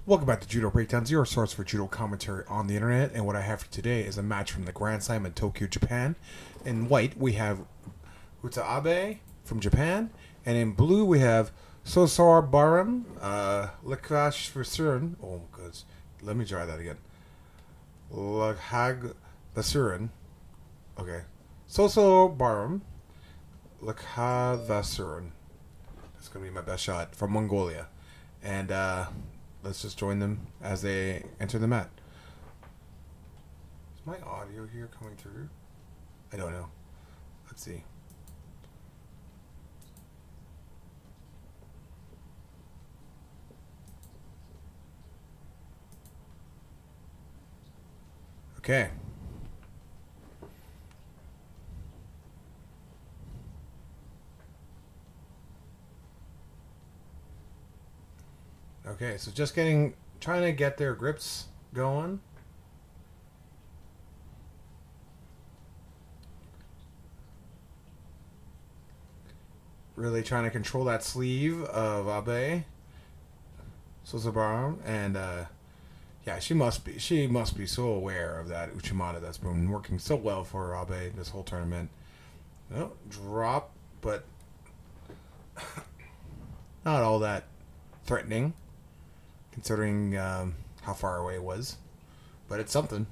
Welcome back to Judo Breakdowns, your source for judo commentary on the internet. And what I have for today is a match from the Grand Slam in Tokyo, Japan. In white, we have Uta Abe from Japan. And in blue, we have Sosorbaram Lkhagvasuren. Oh, good. Let me try that again. Lkhagvasuren. Okay. Sosorbaram Lkhagvasuren. That's going to be my best shot from Mongolia. And, let's just join them as they enter the mat. Is my audio here coming through? I don't know. Let's see. Okay. Okay, so just trying to get their grips going. Really trying to control that sleeve of Abe, Sosorbaram, and yeah, she must be so aware of that Uchimata that's been working so well for Abe this whole tournament. No, drop, but not all that threatening, considering how far away it was. But it's something.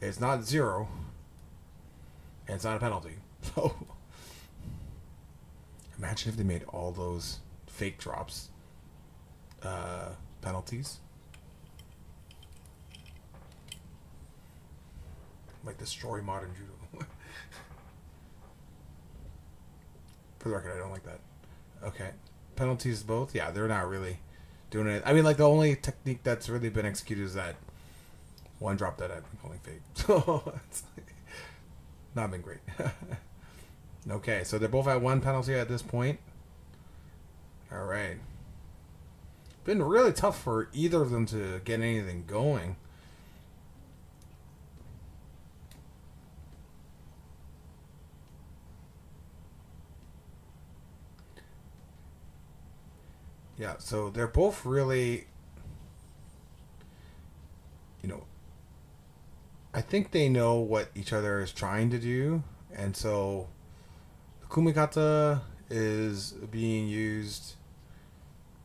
It's not zero. And it's not a penalty. So imagine if they made all those fake drops penalties. Like destroy modern judo. For the record, I don't like that. Okay. Penalties both? Yeah, they're not really doing it. I mean, like, the only technique that's really been executed is that one drop that I've been calling fake. So, it's not been great. Okay, so they're both at one penalty at this point. Alright. Been really tough for either of them to get anything going. Yeah, so they're both really, I think they know what each other is trying to do, and so the kumikata is being used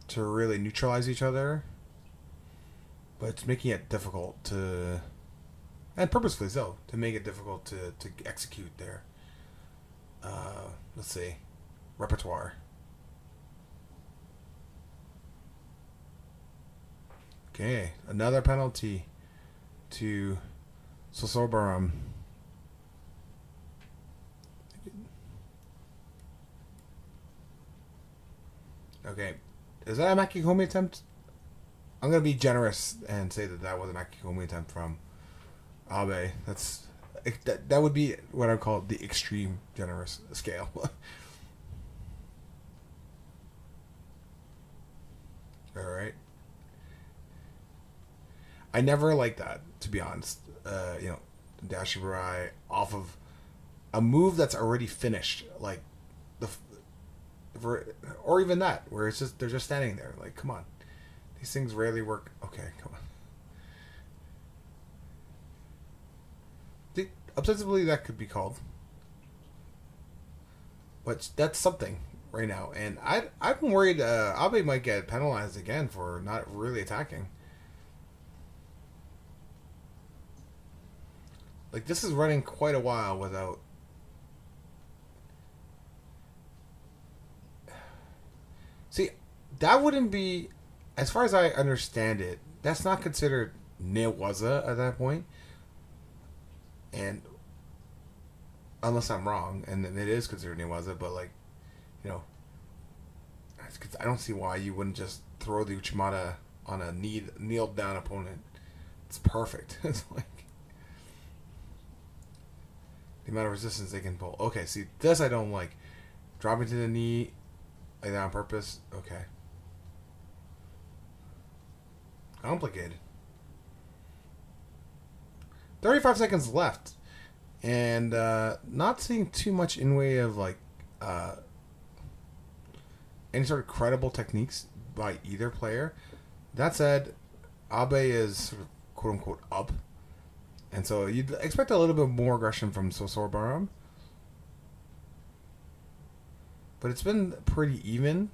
to really neutralize each other, but it's making it difficult to, and purposefully so, to make it difficult to execute their, let's see, repertoire. Okay, another penalty to Sosorbaram. Okay, is that a Makikomi attempt? I'm going to be generous and say that was a Makikomi attempt from Abe. That would be what I call the extreme generous scale. Alright. I never liked that, to be honest. Dashiburai off of a move that's already finished, like or even that, where it's just they're just standing there. Like, come on, these things rarely work. Okay, come on. Obsessively, that could be called, but that's something right now. And I'm worried Abe might get penalized again for not really attacking. Like, this is running quite a while without... See, that wouldn't be... As far as I understand it, that's not considered newaza at that point. And... Unless I'm wrong, and it is considered newaza, but, like, I don't see why you wouldn't just throw the Uchimata on a kneeled down opponent. It's perfect. It's like... The amount of resistance they can pull. Okay, see, this I don't like. Dropping to the knee like that on purpose. Okay. Complicated. 35 seconds left. And not seeing too much in way of like any sort of credible techniques by either player. That said, Abe is sort of quote unquote up, and so you'd expect a little bit more aggression from Sosorbaram, but it's been pretty even.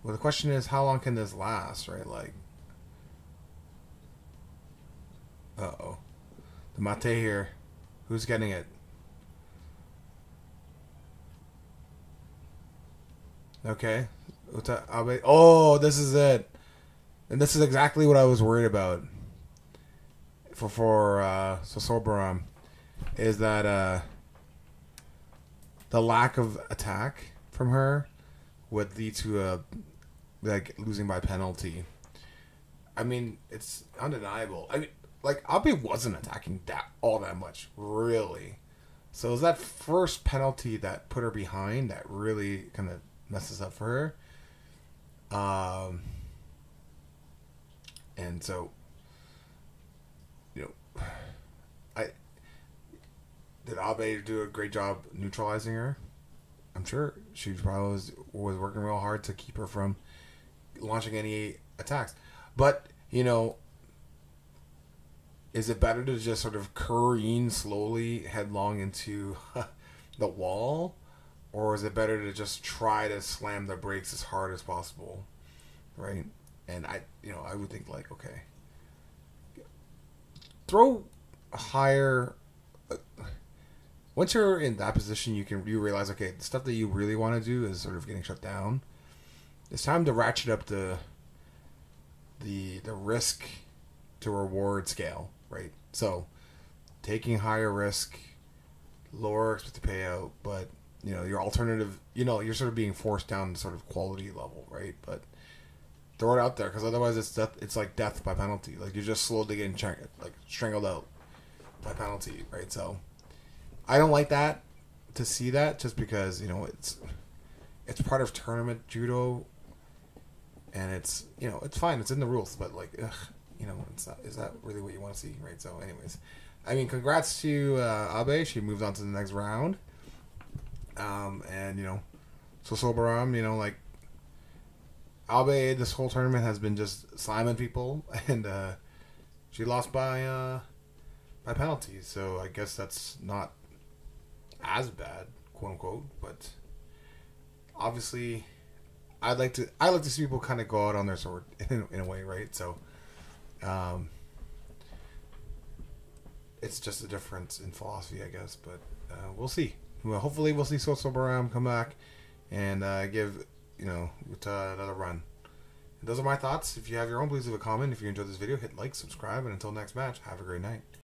Well, the question is, how long can this last, right? Like, uh-oh. The mate here. Who's getting it? Okay. Uta Abe. Oh, this is it. And this is exactly what I was worried about for Sosorbaram, is that the lack of attack from her would lead to like losing by penalty. I mean, it's undeniable. I mean, like Abe wasn't attacking that all that much, really. So it was that first penalty that put her behind that really kind of messes up for her. And so, you know, I did Abe do a great job neutralizing her. I'm sure she probably was working real hard to keep her from launching any attacks. But, you know, is it better to just sort of careen slowly headlong into the wall? Or is it better to just try to slam the brakes as hard as possible? Right? And I would think like, okay, throw higher. Once you're in that position, you realize, okay, the stuff that you really want to do is sort of getting shut down. It's time to ratchet up the risk to reward scale, right? So taking higher risk, lower expected payout, but your alternative, you're sort of being forced down to sort of quality level, right? But throw it out there, because otherwise it's death. It's like death by penalty. Like you're just slowly getting strangled out by penalty, right? So I don't like that, to see that, just because it's part of tournament judo, and it's it's fine, it's in the rules, but like it's not, is that really what you want to see, right? So anyways, I mean, congrats to Abe. She moved on to the next round, and Sosorbaram, like Abe, this whole tournament has been just slamming people, and she lost by penalty, so I guess that's not as bad, quote unquote, but obviously I like to see people kind of go out on their sword in a way, right? So it's just a difference in philosophy, I guess, but we'll see. Well, hopefully we'll see Sosorbaram come back and give Uta another run. And those are my thoughts. If you have your own, please leave a comment. If you enjoyed this video, hit like, subscribe, and until next match, have a great night.